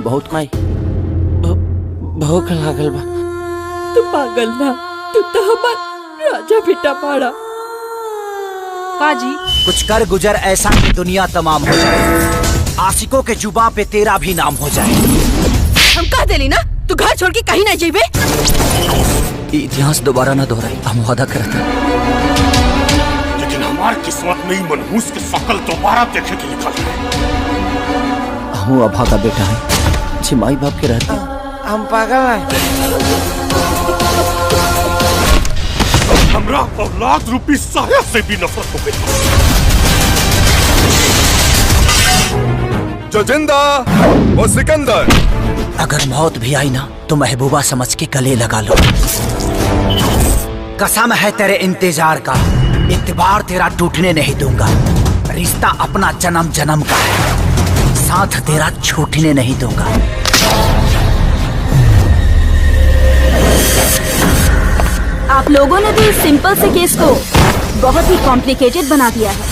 हम बहुत माई भूख लागल बा। तू पागल ना, तू तो हमार राजा बेटा पाड़ा। काजी कुछ कर गुजर ऐसा कि दुनिया तमाम हो जाए, आशिकों के जुबा पे तेरा भी नाम हो जाए। हम कह देली ना, तू घर छोड़ के कहीं ना जाइबे। इतिहास दोबारा ना दोहराई, हम वादा करते हैं। लेकिन हमारी किस्मत में ही मनहूस की शक्ल दोबारा देखे के लिखल है। हम अभा का बेटा है, जी माई बाप के रहते। हम पागल है। हमरा औलाद रूपी साया से भी नफरत हो गई। जो जिंदा वो सिकंदर। अगर मौत भी आई ना तो महबूबा समझ के गले लगा लो। कसम है तेरे इंतजार का, इत्तेबार तेरा टूटने नहीं दूंगा। रिश्ता अपना जन्म जन्म का है, साथ तेरा छूटने नहीं दूंगा। आप लोगों ने भी इस सिंपल से केस को बहुत ही कॉम्प्लिकेटेड बना दिया है।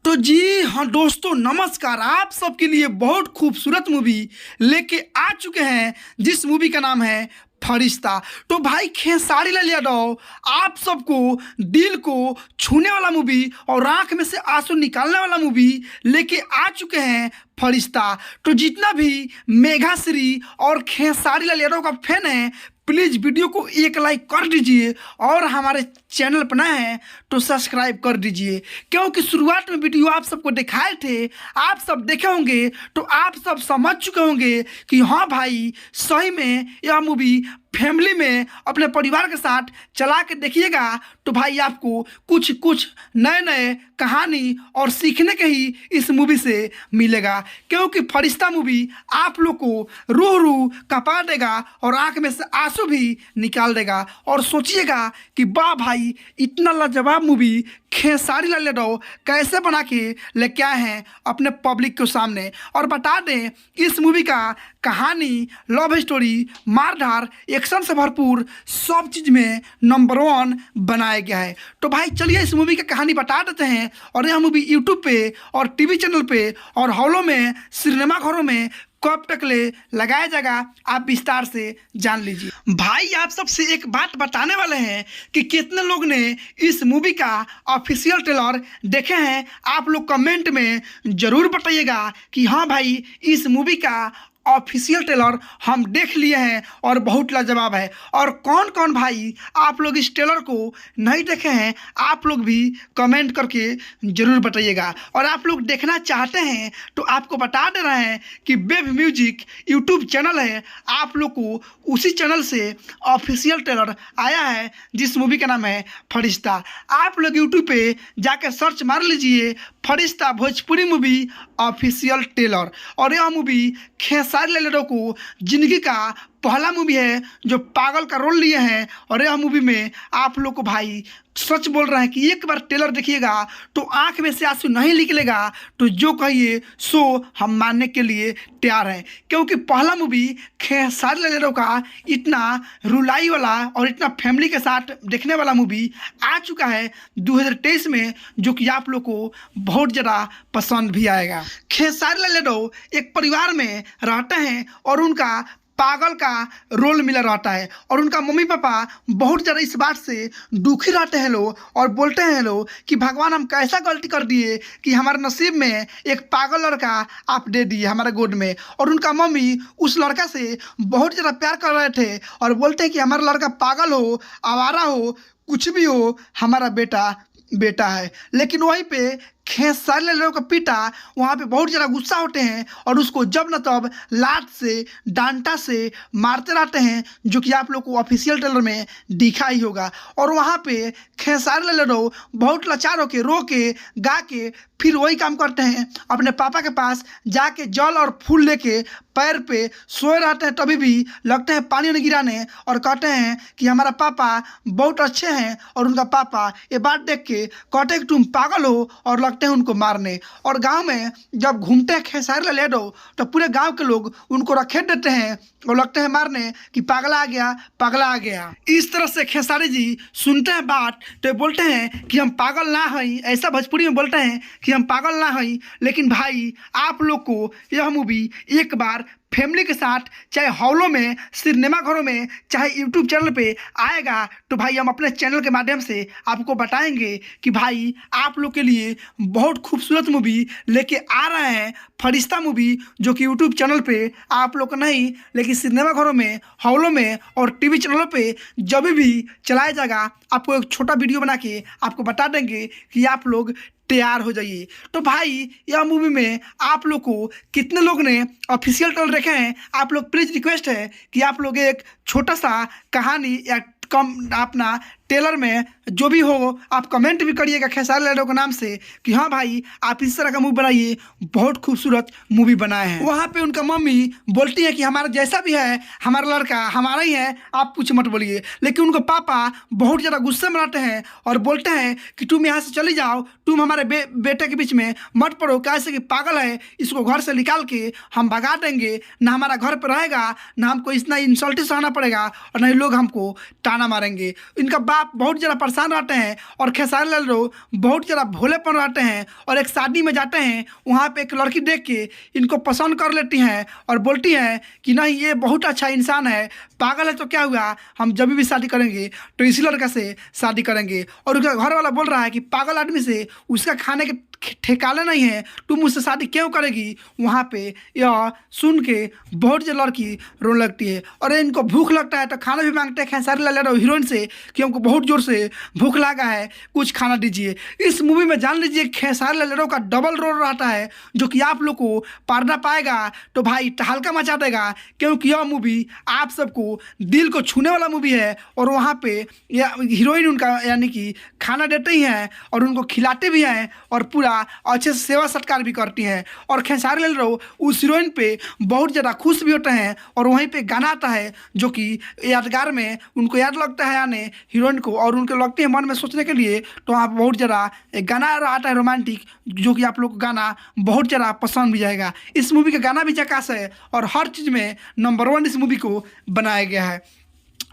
तो जी हाँ दोस्तों, नमस्कार। आप सबके लिए बहुत खूबसूरत मूवी लेके आ चुके हैं, जिस मूवी का नाम है फरिश्ता। तो भाई खेसारी लाल यादव आप सबको दिल को छूने वाला मूवी और आंख में से आंसू निकालने वाला मूवी लेके आ चुके हैं फरिश्ता। तो जितना भी मेघाश्री और खेसारी लाल यादव का फैन है, प्लीज़ वीडियो को एक लाइक कर दीजिए और हमारे चैनल पर नए हैं तो सब्सक्राइब कर दीजिए, क्योंकि शुरुआत में वीडियो आप सबको दिखाए थे, आप सब देखे होंगे तो आप सब समझ चुके होंगे कि हाँ भाई सही में यह मूवी फैमिली में अपने परिवार के साथ चला के देखिएगा तो भाई आपको कुछ नए नए कहानी और सीखने के ही इस मूवी से मिलेगा। क्योंकि फरिश्ता मूवी आप लोग को रूह कपा देगा और आंख में से आंसू भी निकाल देगा। और सोचिएगा कि वाह भाई, इतना लाजवाब मूवी खेसारी लाल यादव कैसे बना के लेके आए हैं अपने पब्लिक के सामने। और बता दें, इस मूवी का कहानी, लव स्टोरी, मारधार, एक्शन से भरपूर सब चीज़ में नंबर 1 बनाया गया है। तो भाई चलिए इस मूवी की कहानी बता देते हैं। और यह मूवी यूट्यूब पे और टीवी चैनल पे और हॉलों में, सिनेमा घरों में कब तक ले लगाया जाएगा, आप विस्तार से जान लीजिए। भाई आप सबसे एक बात बताने वाले हैं कि कितने लोग ने इस मूवी का ऑफिशियल ट्रेलर देखे हैं। आप लोग कमेंट में ज़रूर बताइएगा कि हाँ भाई इस मूवी का ऑफिशियल ट्रेलर हम देख लिए हैं और बहुत लाजवाब है। और कौन कौन भाई आप लोग इस ट्रेलर को नहीं देखे हैं, आप लोग भी कमेंट करके ज़रूर बताइएगा। और आप लोग देखना चाहते हैं तो आपको बता दे रहे हैं कि वेब म्यूजिक यूट्यूब चैनल है, आप लोग को उसी चैनल से ऑफिशियल ट्रेलर आया है जिस मूवी का नाम है फरिश्ता। आप लोग यूट्यूब पे जाकर सर्च मार लीजिए फरिश्ता भोजपुरी मूवी ऑफिशियल ट्रेलर। और यह मूवी खेसारी लाल यादव को जिंदगी का पहला मूवी है जो पागल का रोल लिए हैं। और यह मूवी में आप लोग को भाई सच बोल रहे हैं कि एक बार ट्रेलर देखिएगा तो आंख में से आंसू नहीं निकलेगा, तो जो कहिए सो हम मानने के लिए तैयार हैं। क्योंकि पहला मूवी खेसारी लाल यादव का इतना रुलाई वाला और इतना फैमिली के साथ देखने वाला मूवी आ चुका है 2023 में, जो कि आप लोग को बहुत ज़्यादा पसंद भी आएगा। खेसारी लाल यादव एक परिवार में रहते हैं और उनका पागल का रोल मिला रहता है। और उनका मम्मी पापा बहुत ज़्यादा इस बात से दुखी रहते हैं लोग और बोलते हैं लोग कि भगवान हम कैसा गलती कर दिए कि हमारे नसीब में एक पागल लड़का आप दे दिए हमारे गोद में। और उनका मम्मी उस लड़का से बहुत ज़्यादा प्यार कर रहे थे और बोलते हैं कि हमारा लड़का पागल हो, आवारा हो, कुछ भी हो, हमारा बेटा है। लेकिन वहीं पे खेसारी लाल यादव का पिता वहाँ पे बहुत ज़्यादा गुस्सा होते हैं और उसको जब न तब लात से, डांटा से मारते रहते हैं, जो कि आप लोग को ऑफिशियल ट्रेलर में दिखा ही होगा। और वहाँ पे खेसारी लाल यादव बहुत लाचार होके रो के गा के फिर वही काम करते हैं, अपने पापा के पास जाके जल और फूल लेके पैर पे सोए रहते हैं, तभी भी लगते हैं पानी नहीं गिराने और कहते हैं कि हमारा पापा बहुत अच्छे हैं। और उनका पापा ये बात देख के कहते हैं कि तुम पागल हो, और लगता लगते हैं उनको मारने। और गांव में जब घूमते हैं खेसारी लाल यादव तो पूरे गांव के लोग उनको रखेट देते हैं और लगते हैं मारने कि पागला आ गया, पागला आ गया। इस तरह से खेसारी जी सुनते हैं बात तो बोलते हैं कि हम पागल ना हई, ऐसा भोजपुरी में बोलते हैं कि हम पागल ना हई। लेकिन भाई आप लोग को यह मूवी एक बार फैमिली के साथ चाहे हॉलों में, सिनेमा घरों में, चाहे यूट्यूब चैनल पे आएगा तो भाई हम अपने चैनल के माध्यम से आपको बताएंगे कि भाई आप लोग के लिए बहुत खूबसूरत मूवी लेके आ रहे हैं। फरिश्ता मूवी जो कि यूट्यूब चैनल पे आप लोग को नहीं लेकिन सिनेमा घरों में, हॉलों में और टीवी चैनलों पे जब भी चलाया जाएगा आपको एक छोटा वीडियो बना के आपको बता देंगे कि आप लोग तैयार हो जाइए। तो भाई यह मूवी में आप लोग को कितने लोग ने ऑफिशियल ट्रेलर देखे हैं, आप लोग प्लीज रिक्वेस्ट है कि आप लोग एक छोटा सा कहानी या कम अपना ट्रेलर में जो भी हो आप कमेंट भी करिएगा खेसारी लाल यादव के नाम से कि हाँ भाई आप इस तरह का मूवी बनाइए, बहुत खूबसूरत मूवी बनाए हैं। वहाँ पे उनका मम्मी बोलती है कि हमारा जैसा भी है हमारा लड़का हमारा ही है, आप कुछ मत बोलिए। लेकिन उनका पापा बहुत ज़्यादा गुस्से में रहते हैं और बोलते हैं कि तुम यहाँ से चली जाओ, तुम हमारे बेटे के बीच में मत पड़ो, कैसे कि पागल है, इसको घर से निकाल के हम भगा देंगे, ना हमारा घर पर रहेगा, ना हमको इतना इंसल्ट सहना पड़ेगा और ना ही लोग हमको ताना मारेंगे। इनका बाप बहुत ज़्यादा परेशान रहते हैं और खेसारी लाल यादव बहुत ज़्यादा भोलेपन रहते हैं और एक शादी में जाते हैं, वहाँ पे एक लड़की देख के इनको पसंद कर लेती हैं और बोलती हैं कि नहीं ये बहुत अच्छा इंसान है, पागल है तो क्या हुआ, हम जब भी शादी करेंगे तो इसी लड़का से शादी करेंगे। और उसका घर वाला बोल रहा है कि पागल आदमी से उसका खाने के ठेकाने नहीं है, तुम मुझसे शादी क्यों करेगी। वहाँ पे यह सुन के बहुत ज़्यादा लड़की रोने लगती है और इनको भूख लगता है तो खाना भी मांगते हैं खेसारी लाल यादव हीरोइन से कि हमको बहुत ज़ोर से भूख लगा है, कुछ खाना दीजिए। इस मूवी में जान लीजिए खेसारी लाल यादव का डबल रोल रहता है जो कि आप लोग को पर्दा पाएगा तो भाई तहलका मचा देगा, क्योंकि यह मूवी आप सबको दिल को छूने वाला मूवी है। और वहाँ पे हीरोइन उनका यानी कि खाना देते ही हैं और उनको खिलाते भी हैं और पूरा अच्छे से सेवा सत्कार भी करती हैं। और खेसारी लाल यादव उस हीरोइन पे बहुत ज़्यादा खुश भी होते हैं और वहीं पे गाना आता है जो कि यादगार में उनको याद लगता है यानी हीरोइन को और उनको लगती है मन में सोचने के लिए, तो वहाँ बहुत ज़्यादा गाना आता है रोमांटिक जो कि आप लोग को गाना बहुत ज़्यादा पसंद भी जाएगा। इस मूवी का गाना भी झकास है और हर चीज़ में नंबर 1 इस मूवी को बनाया गया है।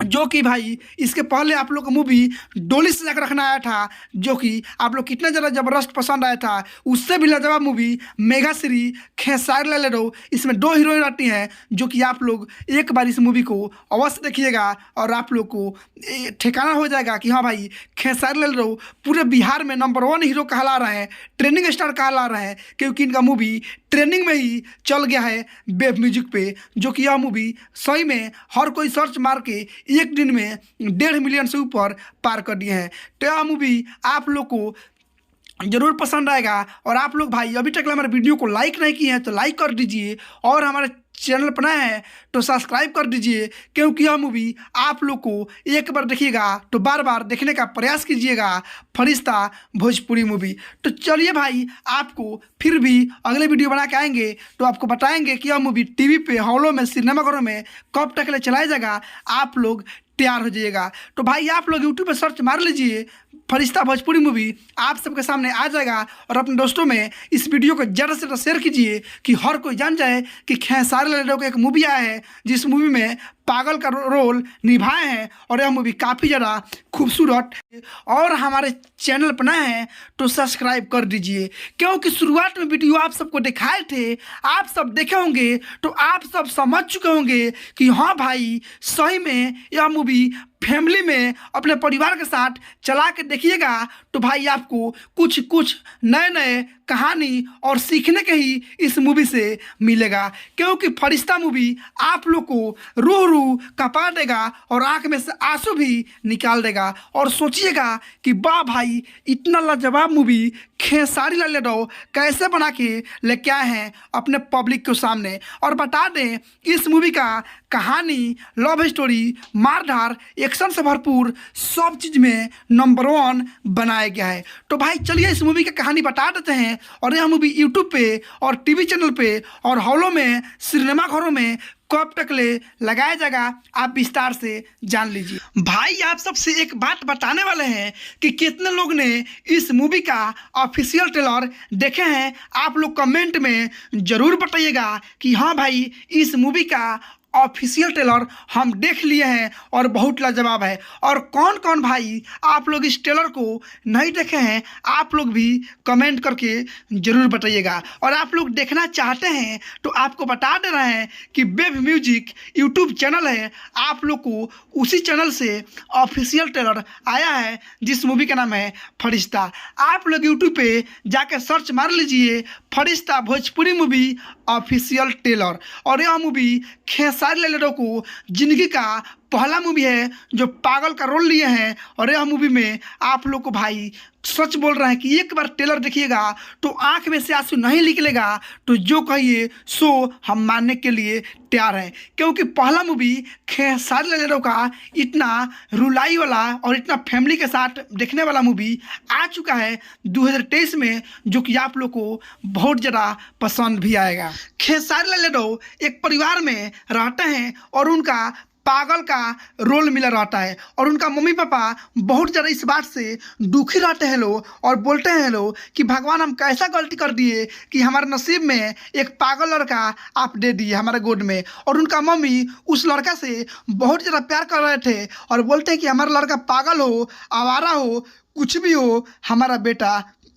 जो कि भाई इसके पहले आप लोग को मूवी डोली से जाकर रखना आया था जो कि आप लोग कितना ज़्यादा ज़बरदस्त पसंद आया था, उससे भी लाजवाब मूवी मेघाश्री खेसारी लाल यादव, इसमें 2 हीरोइन आती हैं जो कि आप लोग एक बार इस मूवी को अवश्य देखिएगा और आप लोग को ठिकाना हो जाएगा कि हाँ भाई खेसारी लाल यादव पूरे बिहार में नंबर 1 हीरो कहला रहे हैं, ट्रेंडिंग स्टार कहला रहे हैं, क्योंकि इनका मूवी ट्रेंडिंग में ही चल गया है वेब म्यूजिक पे। जो कि यह मूवी सही में हर कोई सर्च मार के एक दिन में 1.5 मिलियन से ऊपर पार कर दिए हैं। तो यह मूवी आप लोग को जरूर पसंद आएगा। और आप लोग भाई अभी तक हमारे वीडियो को लाइक नहीं किए हैं तो लाइक कर दीजिए और हमारे चैनल पर नए हैं तो सब्सक्राइब कर दीजिए, क्योंकि यह मूवी आप लोग को एक बार देखिएगा तो बार बार देखने का प्रयास कीजिएगा, फरिश्ता भोजपुरी मूवी। तो चलिए भाई आपको फिर भी अगले वीडियो बना के आएंगे तो आपको बताएंगे कि यह मूवी टीवी पे, हॉलों में, सिनेमाघरों में कब तक के लिए चलाया जाएगा, आप लोग तैयार हो जाइएगा। तो भाई आप लोग यूट्यूब पर सर्च मार लीजिए फरिश्ता भोजपुरी मूवी, आप सबके सामने आ जाएगा। और अपने दोस्तों में इस वीडियो को ज़्यादा से ज़्यादा शेयर कीजिए कि हर कोई जान जाए कि खेसारी लाल यादव का एक मूवी आया है जिस मूवी में पागल का रोल निभाए हैं और यह मूवी काफ़ी ज़्यादा खूबसूरत। और हमारे चैनल पर नए हैं तो सब्सक्राइब कर दीजिए, क्योंकि शुरुआत में वीडियो आप सबको दिखाए थे, आप सब देखे होंगे तो आप सब समझ चुके होंगे कि हाँ भाई सही में यह मूवी फैमिली में अपने परिवार के साथ चला के देखिएगा तो भाई आपको कुछ नए नए कहानी और सीखने के ही इस मूवी से मिलेगा। क्योंकि फरिश्ता मूवी आप लोग को रूह कपा देगा और आंख में से आंसू भी निकाल देगा और सोचिएगा कि वाह भाई इतना लाजवाब मूवी खेसारी लाल यादव कैसे बना के लेके आए हैं अपने पब्लिक के सामने। और बता दें इस मूवी का कहानी, लव स्टोरी, मारधार, एक्शन से भरपूर सब चीज में नंबर 1 बनाया गया है। तो भाई चलिए इस मूवी की कहानी बता देते हैं। और यह मूवी यूट्यूब पे और टीवी चैनल पे और हॉलों में सिनेमा घरों में कब तक ले लगाया जाएगा आप विस्तार से जान लीजिए। भाई आप सबसे एक बात बताने वाले हैं कि कितने लोग ने इस मूवी का ऑफिशियल ट्रेलर देखे हैं। आप लोग कमेंट में जरूर बताइएगा कि हाँ भाई इस मूवी का ऑफिशियल ट्रेलर हम देख लिए हैं और बहुत लाजवाब है। और कौन कौन भाई आप लोग इस ट्रेलर को नहीं देखे हैं आप लोग भी कमेंट करके ज़रूर बताइएगा। और आप लोग देखना चाहते हैं तो आपको बता दे रहे हैं कि वेब म्यूजिक यूट्यूब चैनल है, आप लोग को उसी चैनल से ऑफिशियल ट्रेलर आया है जिस मूवी का नाम है फरिश्ता। आप लोग यूट्यूब पे जाकर सर्च मार लीजिए फरिश्ता भोजपुरी मूवी ऑफिशियल ट्रेलर। और यह मूवी खेसारी लाल यादव को जिंदगी का पहला मूवी है जो पागल का रोल लिए हैं। और यह मूवी में आप लोग को भाई सच बोल रहे हैं कि एक बार ट्रेलर देखिएगा तो आंख में से आंसू नहीं निकलेगा, तो जो कहिए सो हम मानने के लिए तैयार हैं। क्योंकि पहला मूवी खेसारी लाल यादव का इतना रुलाई वाला और इतना फैमिली के साथ देखने वाला मूवी आ चुका है 2023 में, जो कि आप लोग को बहुत ज़्यादा पसंद भी आएगा। खेसारी लाल यादव एक परिवार में रहते हैं और उनका पागल का रोल मिला रहता है। और उनका मम्मी पापा बहुत ज़्यादा इस बात से दुखी रहते हैं लोग और बोलते हैं लोग कि भगवान हम कैसा गलती कर दिए कि हमारे नसीब में एक पागल लड़का आप दे दिए हमारे गोद में। और उनका मम्मी उस लड़का से बहुत ज़्यादा प्यार कर रहे थे और बोलते हैं कि हमारा लड़का पागल हो, आवारा हो, कुछ भी हो, हमारा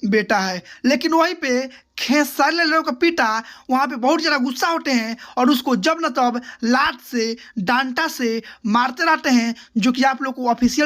बेटा है। लेकिन वहीं पे खेसारी लाल यादव का पिता वहाँ पे बहुत ज़्यादा गुस्सा होते हैं और उसको जब न तब लात से डांटा से मारते रहते हैं, जो कि आप लोग को ऑफिशियल